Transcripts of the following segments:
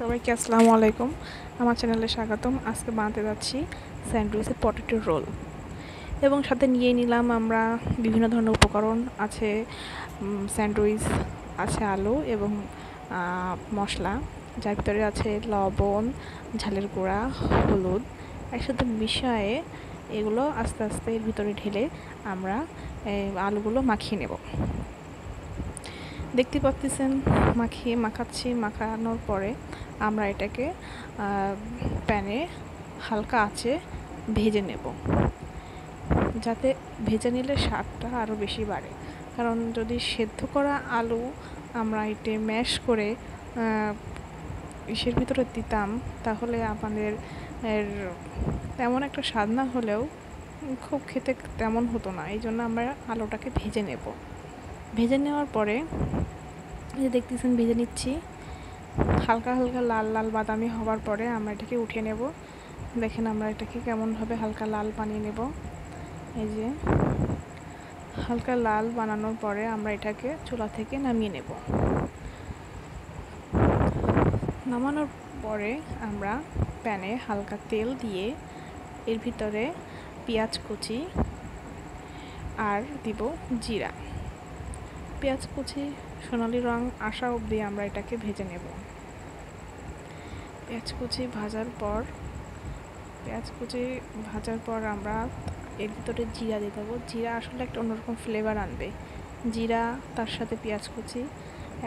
সবাইকে আসসালামু আলাইকুম। আমার চ্যানেলে স্বাগতম। আজকে বানাতে যাচ্ছি স্যান্ডউইচের পটেটো রোল এবং সাথে নিয়ে নিলাম আমরা বিভিন্ন ধরনের উপকরণ আছে। স্যান্ডউইচ আছে, আলু এবং মশলা, যার ভিতরে আছে লবণ, ঝালের গুঁড়া, হলুদ। একসাথে মিশিয়ে এগুলো আস্তে আস্তে এর ভিতরে ঢেলে আমরা আলুগুলো মাখিয়ে নেব। দেখতে পাচ্ছেন মাখানোর পরে আমরা এটাকে প্যানে হালকা আঁচে ভেজে নেব, যাতে ভেজে নিলে স্বাদটা আরও বেশি বাড়ে। কারণ যদি সেদ্ধ করা আলু আমরা এতে ম্যাশ করে ইসের ভিতরে দিতাম, তাহলে আমাদের তেমন একটা স্বাদ না হলেও খুব খেতে তেমন হতো না। এই জন্য আমরা আলুটাকে ভেজে নেব। ভেজে নেওয়ার পরে যে দেখতেছেন ভেজে নিচ্ছি, হালকা হালকা লাল লাল বাদামি হওয়ার পরে আমরা এটাকে উঠিয়ে নেব। দেখেন আমরা এটাকে কেমনভাবে হালকা লাল বানিয়ে নেব। এই যে হালকা লাল বানানোর পরে আমরা এটাকে চুলা থেকে নামিয়ে নেব। নামানোর পরে আমরা প্যানে হালকা তেল দিয়ে এর ভিতরে পেঁয়াজ কুচি আর দিব জিরা। পেঁয়াজ কুচি সোনালি রং আসা অবধি আমরা এটাকে ভেজে নেব। পেঁয়াজ কুচি ভাজার পর আমরা এর ভিতরে জিরা দিয়ে দেবো। জিরা আসলে একটা অন্যরকম ফ্লেভার আনবে। জিরা তার সাথে পেঁয়াজ কুচি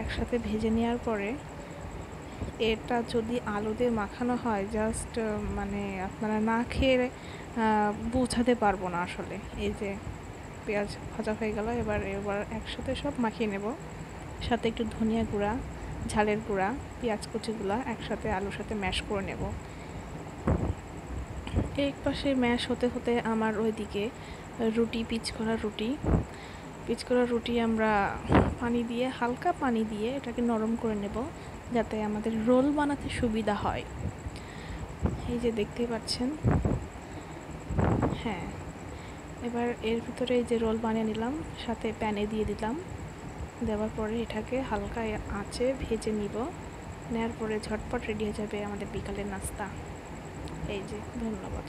একসাথে ভেজে নেওয়ার পরে এটা যদি আলু দিয়ে মাখানো হয়, জাস্ট আপনারা না খেয়ে বোঝাতে পারবো না আসলে। এই যে পেঁয়াজ ভাজা হয়ে গেল, এবার একসাথে সব মাখিয়ে নেব। সাথে একটু ধনিয়া গুঁড়া, ঝালের গুঁড়া, পেঁয়াজ কুচিগুলো একসাথে আলুর সাথে ম্যাশ করে নেব। এক পাশে ম্যাশ হতে হতে আমার ওইদিকে পিচ করা রুটি আমরা হালকা পানি দিয়ে এটাকে নরম করে নেব, যাতে আমাদের রোল বানাতে সুবিধা হয়। এই যে দেখতেই পাচ্ছেন। হ্যাঁ, এবার এর ভিতরে এই যে রোল বানিয়ে নিলাম, সাথে প্যানে দিয়ে দিলাম। দেওয়ার পরে এটাকে হালকা আঁচে ভেজে নিব। নেওয়ার পরে ঝটপট রেডি হয়ে যাবে আমাদের বিকালের নাস্তা। এই যে, ধন্যবাদ।